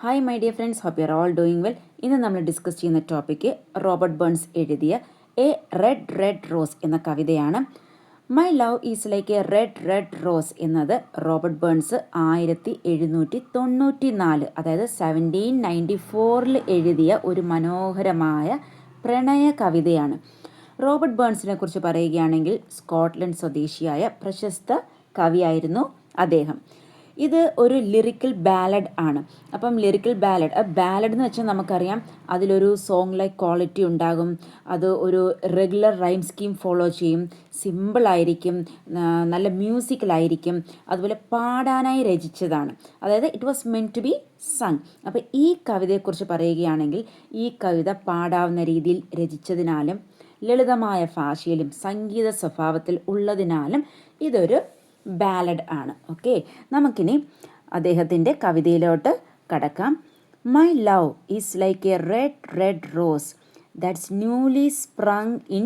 Hi my dear friends, hope you are all doing well. ഇന്ന് നമ്മൾ discuss ചെയ്യുന്ന topic Robert Burns എഴുതിയ a red red rose എന്ന കവിതയാണ്. My love is like a red red rose എന്നത് Robert Burns 1794, അതായത് 1794 എഴുതിയ ഒരു മനോഹരമായ പ്രണയ കവിതയാണ്. റോബർട്ട് ബേൺസിനെ കുറിച്ച് പറയുകയാണെങ്കിൽ സ്കോട്ട്ലൻഡ് സ്വദേശിയായ പ്രശസ്ത കവിയായിരുന്നു അദ്ദേഹം. ഇത് ഒരു ലിറിക്കൽ ബാലഡ് ആണ്. അപ്പം ലിറിക്കൽ ബാലഡ് എന്ന് വെച്ചാൽ നമുക്കറിയാം അതിലൊരു സോങ് ലൈക്ക് ക്വാളിറ്റി ഉണ്ടാകും. അത് ഒരു റെഗുലർ റൈം സ്കീം ഫോളോ ചെയ്യും, സിമ്പിളായിരിക്കും, നല്ല മ്യൂസിക്കലായിരിക്കും, അതുപോലെ പാടാനായി രചിച്ചതാണ്. അതായത് it was meant to be sung. അപ്പോൾ ഈ കവിതയെക്കുറിച്ച് പറയുകയാണെങ്കിൽ ഈ കവിത പാടാവുന്ന രീതിയിൽ രചിച്ചതിനാലും ലളിതമായ ഭാഷയിലും സംഗീത സ്വഭാവത്തിൽ ഉള്ളതിനാലും ഇതൊരു ബാലഡ് ആണ്. ഓക്കെ, നമുക്കിനി അദ്ദേഹത്തിൻ്റെ കവിതയിലോട്ട് കടക്കാം. My love is like a red red rose that's newly sprang in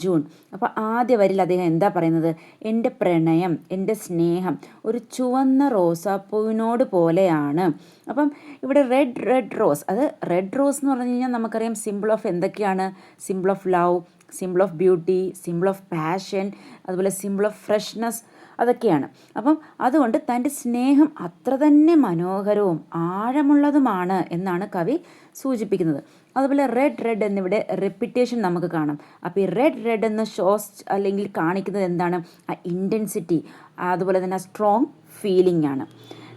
June. അപ്പോൾ ആദ്യ വരിയിൽ അദ്ദേഹം എന്താ പറയുന്നത്? എൻ്റെ പ്രണയം, എൻ്റെ സ്നേഹം ഒരു ചുവന്ന റോസാപ്പൂവിനോട് പോലെയാണ്. അപ്പം ഇവിടെ റെഡ് റെഡ് റോസ്, അത് റെഡ് റോസ് എന്ന് പറഞ്ഞു കഴിഞ്ഞാൽ നമുക്കറിയാം സിമ്പിൾ ഓഫ് എന്തൊക്കെയാണ്? Simple of love, simple of beauty, simple of passion, അതുപോലെ സിമ്പിൾ ഓഫ് ഫ്രഷ്നെസ്, അതൊക്കെയാണ്. അപ്പം അതുകൊണ്ട് തൻ്റെ സ്നേഹം അത്ര തന്നെ മനോഹരവും ആഴമുള്ളതുമാണ് എന്നാണ് കവി സൂചിപ്പിക്കുന്നത്. അതുപോലെ റെഡ് റെഡ് എന്നിവിടെ റെപ്പിറ്റേഷൻ നമുക്ക് കാണാം. അപ്പോൾ ഈ റെഡ് റെഡ് എന്ന ഷോസ് അല്ലെങ്കിൽ കാണിക്കുന്നത് എന്താണ്? ആ ഇൻറ്റൻസിറ്റി, അതുപോലെ തന്നെ സ്ട്രോങ് ഫീലിംഗ് ആണ്.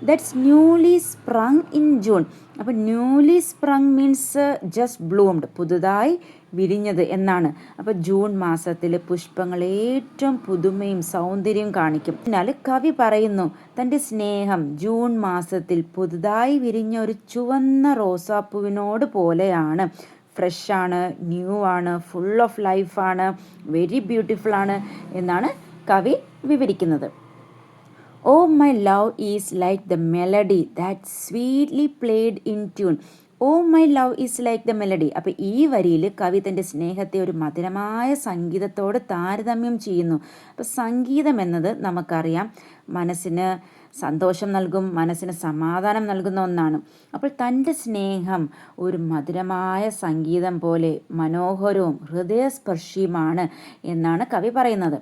That's newly sprang in June. അപ്പോൾ ന്യൂലി സ്പ്രങ് മീൻസ് ജസ്റ്റ് ബ്ലൂംഡ്, പുതുതായി വിരിഞ്ഞത് എന്നാണ്. അപ്പോൾ ജൂൺ മാസത്തിൽ പുഷ്പങ്ങൾ ഏറ്റവും പുതുമയും സൗന്ദര്യവും കാണിക്കും. അതിനാൽ കവി പറയുന്നു തൻ്റെ സ്നേഹം ജൂൺ മാസത്തിൽ പുതുതായി വിരിഞ്ഞ ഒരു ചുവന്ന റോസാപ്പൂവിനോട് പോലെയാണ്. ഫ്രഷാണ്, ന്യൂ ആണ്, ഫുൾ ഓഫ് ലൈഫാണ്, വെരി ബ്യൂട്ടിഫുൾ ആണ് എന്നാണ് കവി വിവരിക്കുന്നത്. Oh, my love is like the melody that sweetly played in tune. Oh my love is like the melody. അപ്പോൾ ഈ വരിയിൽ കവി തൻ്റെ സ്നേഹത്തെ ഒരു മധുരമായ സംഗീതത്തോട് താരതമ്യം ചെയ്യുന്നു. അപ്പോൾ സംഗീതം എന്നത് നമുക്കറിയാം മനസ്സിന് സന്തോഷം നൽകും, മനസ്സിന് സമാധാനം നൽകുന്ന ഒന്നാണ്. അപ്പോൾ തൻ്റെ സ്നേഹം ഒരു മധുരമായ സംഗീതം പോലെ മനോഹരവും ഹൃദയസ്പർശിയുമാണ് എന്നാണ് കവി പറയുന്നത്.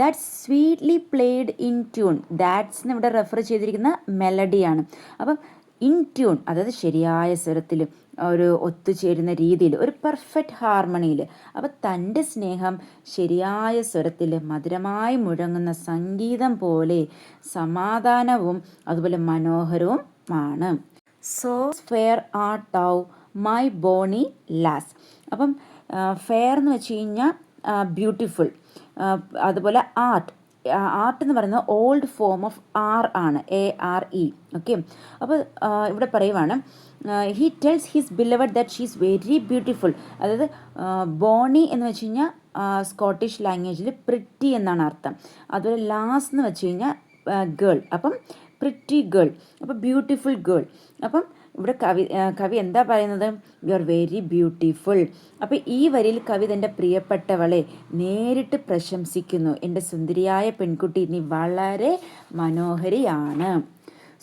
That's sweetly played in tune. That's ഇവിടെ റെഫർ ചെയ്തിരിക്കുന്ന മെലഡിയാണ്. അപ്പം ഇൻ ട്യൂൺ, അതായത് ശരിയായ സ്വരത്തിൽ, ഒരു ഒത്തുചേരുന്ന രീതിയിൽ, ഒരു പെർഫെക്റ്റ് ഹാർമണിയിൽ. അപ്പോൾ തൻ്റെ സ്നേഹം ശരിയായ സ്വരത്തിൽ മധുരമായി മുഴങ്ങുന്ന സംഗീതം പോലെ സമാധാനവും അതുപോലെ മനോഹരവും ആണ്. So fair art thou my bonnie lass. അപ്പം ഫെയർ എന്ന് വെച്ച് കഴിഞ്ഞാൽ ബ്യൂട്ടിഫുൾ, അതുപോലെ ആർട്ട് എന്ന് പറയുന്നത് ഓൾഡ് ഫോം ഓഫ് ആർ ആണ്, ARE. ഓക്കെ, അപ്പോൾ ഇവിടെ പറയുവാണ് he tells his beloved that she is very beautiful. അതായത് ബോണി എന്ന് വെച്ച് കഴിഞ്ഞാൽ സ്കോട്ടിഷ് ലാംഗ്വേജിൽ പ്രിറ്റി എന്നാണ് അർത്ഥം. അതുപോലെ ലാസ് എന്ന് വെച്ച് കഴിഞ്ഞാൽ ഗേൾ, അപ്പം പ്രിറ്റി ഗേൾ, അപ്പോൾ ബ്യൂട്ടിഫുൾ ഗേൾ. അപ്പം ഇവിടെ കവി എന്താ പറയുന്നത്? You are very beautiful. അപ്പോൾ ഈ വരിയിൽ കവി തൻ്റെ പ്രിയപ്പെട്ടവളെ നേരിട്ട് പ്രശംസിക്കുന്നു. എൻ്റെ സുന്ദരിയായ പെൺകുട്ടി, നീ വളരെ മനോഹരിയാണ്.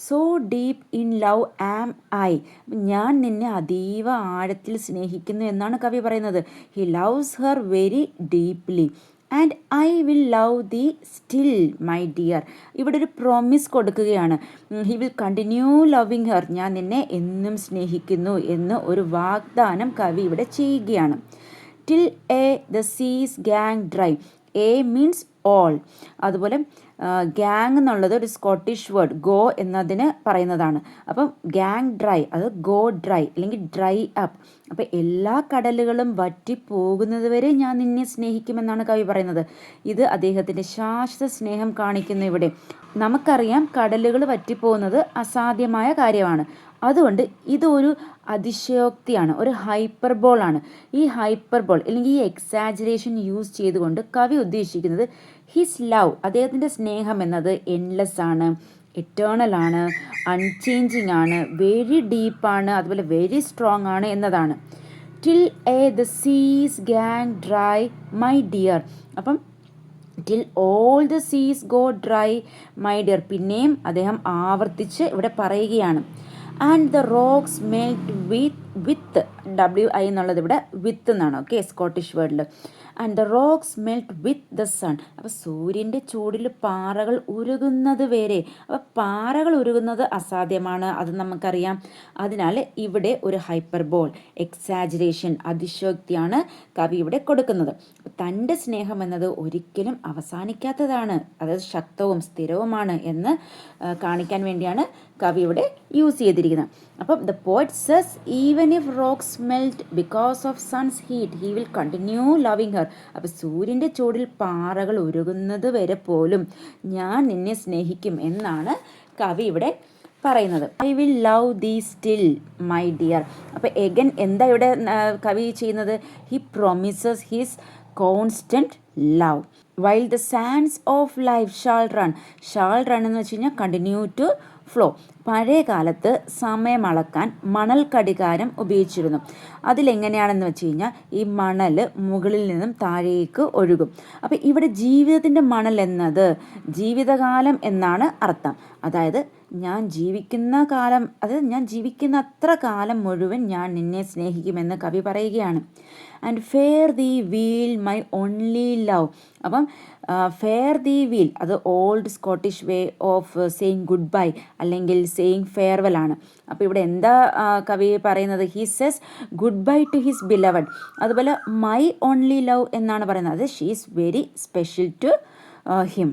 So deep in love am I. ഞാൻ നിന്നെ അതീവ ആഴത്തിൽ സ്നേഹിക്കുന്നു എന്നാണ് കവി പറയുന്നത്. He loves her very deeply and I will love the still my dear. ഇവിടെ ഒരു പ്രോമിസ് കൊടുക്കുകയാണ്. ഹി വിൽ കണ്ടിന്യൂ ലവിങ് ഹെർ. ഞാൻ നിന്നെ എന്നും സ്നേഹിക്കുന്നു എന്ന് ഒരു വാഗ്ദാനം കവി ഇവിടെ ചെയ്യുകയാണ്. Till the seas gang dry. A means all. അതുപോലെ ഗാങ് എന്നുള്ളത് ഒരു സ്കോട്ടിഷ് വേർഡ്, ഗോ എന്നതിന് പറയുന്നതാണ്. അപ്പം ഗാങ് ഡ്രൈ, അത് ഗോ ഡ്രൈ അല്ലെങ്കിൽ ഡ്രൈ അപ്പ്. അപ്പം എല്ലാ കടലുകളും വറ്റിപ്പോകുന്നത് വരെ ഞാൻ നിന്നെ സ്നേഹിക്കുമെന്നാണ് കവി പറയുന്നത്. ഇത് അദ്ദേഹത്തിൻ്റെ ശാശ്വത സ്നേഹം കാണിക്കുന്നു. ഇവിടെ നമുക്കറിയാം കടലുകൾ വറ്റിപ്പോകുന്നത് അസാധ്യമായ കാര്യമാണ്. അതുകൊണ്ട് ഇതൊരു അതിശയോക്തിയാണ്, ഒരു ഹൈപ്പർബോൾ ആണ്. ഈ ഹൈപ്പർബോൾ അല്ലെങ്കിൽ ഈ എക്സാജറേഷൻ യൂസ് ചെയ്തുകൊണ്ട് കവി ഉദ്ദേശിക്കുന്നത് ഹിസ് ലവ്, അദ്ദേഹത്തിൻ്റെ സ്നേഹം എന്നത് എൻലെസ് ആണ്, എറ്റേണൽ ആണ്, അൺചേഞ്ചിങ് ആണ്, വെരി ഡീപ്പാണ്, അതുപോലെ വെരി സ്ട്രോങ് ആണ് എന്നതാണ്. Till the seas gang dry my dear. അപ്പം till all the seas go dry my dear. പിന്നെയും അദ്ദേഹം ആവർത്തിച്ച് ഇവിടെ പറയുകയാണ്. And the rocks melt with WI എന്നുള്ളത് ഇവിടെ വിത്ത് എന്നാണ്. ഓക്കെ, സ്കോട്ടിഷ് വേർഡിൽ. And the rocks melt with the sun. അപ്പോൾ സൂര്യൻ്റെ ചൂടിൽ പാറകൾ ഉരുകുന്നത് വരെ. അപ്പോൾ പാറകൾ ഉരുകുന്നത് അസാധ്യമാണ്, അത് നമുക്കറിയാം. അതിനാൽ ഇവിടെ ഒരു ഹൈപ്പർബോൾ, എക്സാജറേഷൻ, അതിശയോക്തിയാണ് കവി ഇവിടെ കൊടുക്കുന്നത്. തൻ്റെ സ്നേഹം എന്നത് ഒരിക്കലും അവസാനിക്കാത്തതാണ്, അതായത് ശക്തവും സ്ഥിരവുമാണ് എന്ന് കാണിക്കാൻ വേണ്ടിയാണ് കവി ഇവിടെ യൂസ് ചെയ്തിരിക്കുന്നത്. അപ്പം the poet cess even if rocks melt because of sons heat he വിൽ കണ്ടിന്യൂ ലവിങ് ഹർ. അപ്പോൾ സൂര്യൻ്റെ ചൂടിൽ പാറകൾ ഉരുകുന്നത് വരെ പോലും ഞാൻ നിന്നെ സ്നേഹിക്കും എന്നാണ് കവി ഇവിടെ പറയുന്നത്. I will love thee still my dear. അപ്പോൾ എഗൻ എന്താ ഇവിടെ കവി ചെയ്യുന്നത്? He promises his constant love while the sands of life shall run എന്ന് വെച്ച് കഴിഞ്ഞാൽ കണ്ടിന്യൂ ടു ഫ്ലോ. പഴയ കാലത്ത് സമയം അളക്കാൻ മണൽ കടികാരം ഉപയോഗിച്ചിരുന്നു. അതിലെങ്ങനെയാണെന്ന് വെച്ച് കഴിഞ്ഞാൽ ഈ മണൽ മുകളിൽ നിന്നും താഴേക്ക് ഒഴുകും. അപ്പോൾ ഇവിടെ ജീവിതത്തിൻ്റെ മണൽ എന്നത് ജീവിതകാലം എന്നാണ് അർത്ഥം. അതായത് ഞാൻ ജീവിക്കുന്ന കാലം, അതായത് ഞാൻ ജീവിക്കുന്ന അത്ര കാലം മുഴുവൻ ഞാൻ നിന്നെ സ്നേഹിക്കുമെന്ന് കവി പറയുകയാണ്. And fare thee weel my only love. അപ്പം ഫെയർ ദി വീൽ അത് old Scottish way of saying good bye അല്ലെങ്കിൽ സെയിങ് ഫെയർവെൽ ആണ്. അപ്പോൾ ഇവിടെ എന്താ കവി പറയുന്നത്? He says good bye to his beloved. അതുപോലെ മൈ ഓൺലി ലവ് എന്നാണ് പറയുന്നത്. അത് she is very special to him.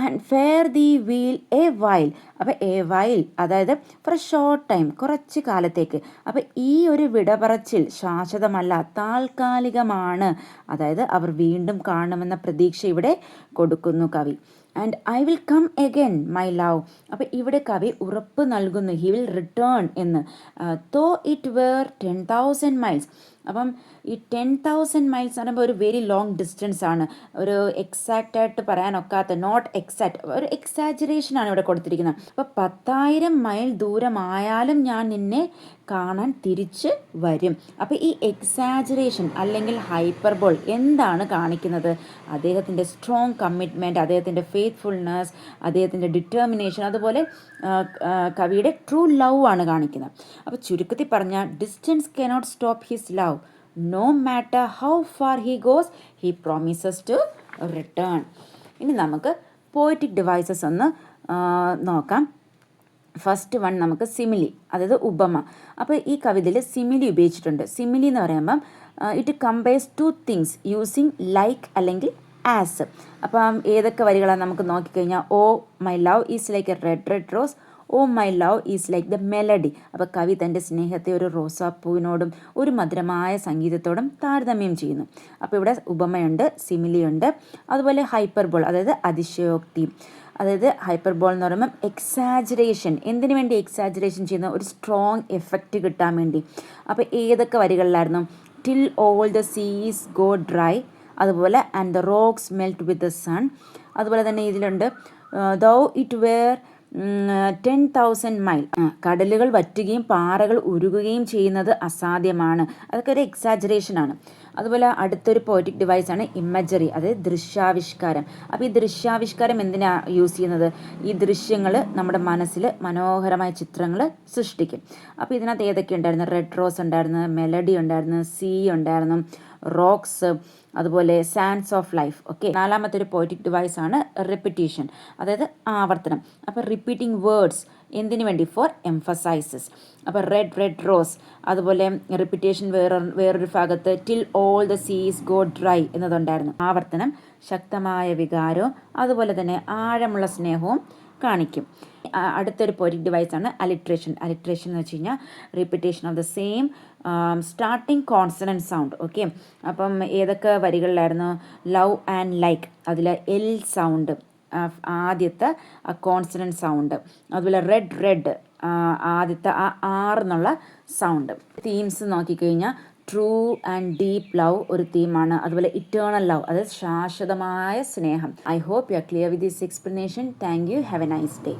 And fare thee weel a while. അപ്പോൾ എ വൈൽ അതായത് ഫോർ എ ഷോർട്ട് ടൈം, കുറച്ച് കാലത്തേക്ക്. അപ്പോൾ ഈ ഒരു വിടപറച്ചിൽ ശാശ്വതമല്ല, താൽക്കാലികമാണ്. അതായത് അവർ വീണ്ടും കാണുമെന്ന പ്രതീക്ഷ ഇവിടെ കൊടുക്കുന്നു കവി. And I will come again my love. അപ്പോൾ ഇവിടെ കവി ഉറപ്പ് നൽകുന്നു ഹി വിൽ റിട്ടേൺ എന്ന്. തോ ഇറ്റ് വേർ 10,000 മൈൽസ്. അപ്പം ഈ 10,000 മൈൽസ് എന്ന് പറയുമ്പോൾ ഒരു വെരി ലോങ് ഡിസ്റ്റൻസ് ആണ്, ഒരു എക്സാക്റ്റ് ആയിട്ട് പറയാനൊക്കാത്ത, നോട്ട് എക്സാക്റ്റ്, ഒരു എക്സാജറേഷനാണ് ഇവിടെ കൊടുത്തിരിക്കുന്നത്. അപ്പോൾ 10,000 മൈൽ ദൂരമായാലും ഞാൻ നിന്നെ കാണാൻ തിരിച്ച് വരും. അപ്പോൾ ഈ എക്സാജറേഷൻ അല്ലെങ്കിൽ ഹൈപ്പർബോൾ എന്താണ് കാണിക്കുന്നത്? അദ്ദേഹത്തിൻ്റെ സ്ട്രോങ് കമ്മിറ്റ്മെൻറ്റ്, അദ്ദേഹത്തിൻ്റെ ഫെയ്ത്ത്ഫുൾനെസ്, അദ്ദേഹത്തിൻ്റെ ഡിറ്റർമിനേഷൻ, അതുപോലെ കവിയുടെ ട്രൂ ലവ് ആണ് കാണിക്കുന്നത്. അപ്പോൾ ചുരുക്കത്തിൽ പറഞ്ഞാൽ distance cannot stop his love. No matter how far he goes he promises to return. ഇനി നമുക്ക് പോയറ്റിക് ഡിവൈസസ് ഒന്ന് നോക്കാം. ഫസ്റ്റ് വൺ നമുക്ക് സിമിലി, അതായത് ഉപമ. അപ്പോൾ ഈ കവിതയിൽ സിമിലി ഉപയോഗിച്ചിട്ടുണ്ട്. സിമിലി എന്ന് പറയുമ്പം it compares two things using like അല്ലെങ്കിൽ ആസ്. അപ്പം ഏതൊക്കെ വരികളാണ് നമുക്ക് നോക്കിക്കഴിഞ്ഞാൽ, oh my love is like a red red rose, oh my love is like the melody. അപ്പോൾ കവി തൻ്റെ സ്നേഹത്തെ ഒരു റോസാപ്പൂവിനോടും ഒരു മധുരമായ സംഗീതത്തോടും താരതമ്യം ചെയ്യുന്നു. അപ്പോൾ ഇവിടെ ഉപമയുണ്ട്, സിമിലിയുണ്ട്, അതുപോലെ ഹൈപ്പർബോൾ അതായത് അതിശയോക്തി. അതായത് ഹൈപ്പർബോൾ എന്ന് പറയുമ്പം എക്സാജറേഷൻ. എന്തിനു വേണ്ടി എക്സാജറേഷൻ ചെയ്യുന്ന? ഒരു സ്ട്രോങ് എഫക്റ്റ് കിട്ടാൻ വേണ്ടി. അപ്പോൾ ഏതൊക്കെ വരികളിലായിരുന്നു? Till all the seas go dry, അതുപോലെ and the rocks melt with the sun. അതുപോലെ തന്നെ ഇതിലുണ്ട് ദൗ ഇറ്റ് വെയർ 10,000 മൈൽ. കടലുകൾ വറ്റുകയും പാറകൾ ഉരുകുകയും ചെയ്യുന്നത് അസാധ്യമാണ്. അതൊക്കെ ഒരു എക്സാജറേഷനാണ്. അതുപോലെ അടുത്തൊരു പോയറ്റിക് ഡിവൈസാണ് ഇമജറി, അതായത് ദൃശ്യാവിഷ്കാരം. അപ്പോൾ ഈ ദൃശ്യാവിഷ്കാരം എന്തിനാണ് യൂസ് ചെയ്യുന്നത്? ഈ ദൃശ്യങ്ങൾ നമ്മുടെ മനസ്സിൽ മനോഹരമായ ചിത്രങ്ങൾ സൃഷ്ടിക്കും. അപ്പോൾ ഇതിനകത്ത് ഏതൊക്കെ ഉണ്ടായിരുന്നു? റെഡ് റോസ് ഉണ്ടായിരുന്നു, മെലഡി ഉണ്ടായിരുന്നു, സീ ഉണ്ടായിരുന്നു, റോക്സ്, അതുപോലെ സാൻഡ്സ് ഓഫ് ലൈഫ്. ഓക്കെ, നാലാമത്തെ ഒരു പോയറ്റിക് ഡിവൈസ് ആണ് റിപ്പിറ്റേഷൻ, അതായത് ആവർത്തനം. അപ്പോൾ റിപ്പീറ്റിംഗ് വേർഡ്സ് എന്തിനു വേണ്ടി? For emphasises. അപ്പോൾ റെഡ് റെഡ് റോസ്, അതുപോലെ റിപ്പിറ്റേഷൻ വേറൊരു ഭാഗത്ത് till all the seas go dry എന്നതുണ്ടായിരുന്നു. ആവർത്തനം ശക്തമായ വികാരവും അതുപോലെ തന്നെ ആഴമുള്ള സ്നേഹവും കാണിക്കും. അടുത്തൊരു പോയറ്റിക് ഡിവൈസാണ് അലിട്രേഷൻ. അലിട്രേഷൻ എന്ന് വെച്ച് കഴിഞ്ഞാൽ repetition of the same starting consonant sound. Okay, അപ്പം ഏതൊക്കെ വരികളിലായിരുന്നു? ലവ് ആൻഡ് ലൈക്ക്, അതിൽ എൽ സൗണ്ട് ആദ്യത്തെ കോൺസണൻറ്റ് സൗണ്ട്, അതുപോലെ റെഡ് റെഡ് ആദ്യത്തെ എന്നുള്ള സൗണ്ട്. തീംസ് നോക്കിക്കഴിഞ്ഞാൽ ട്രൂ ആൻഡ് ഡീപ്പ് ലവ് ഒരു തീമാണ്, അതുപോലെ ഇറ്റേണൽ ലവ്, അതായത് ശാശ്വതമായ സ്നേഹം. I hope you are clear with this explanation. Thank you. Have a nice day.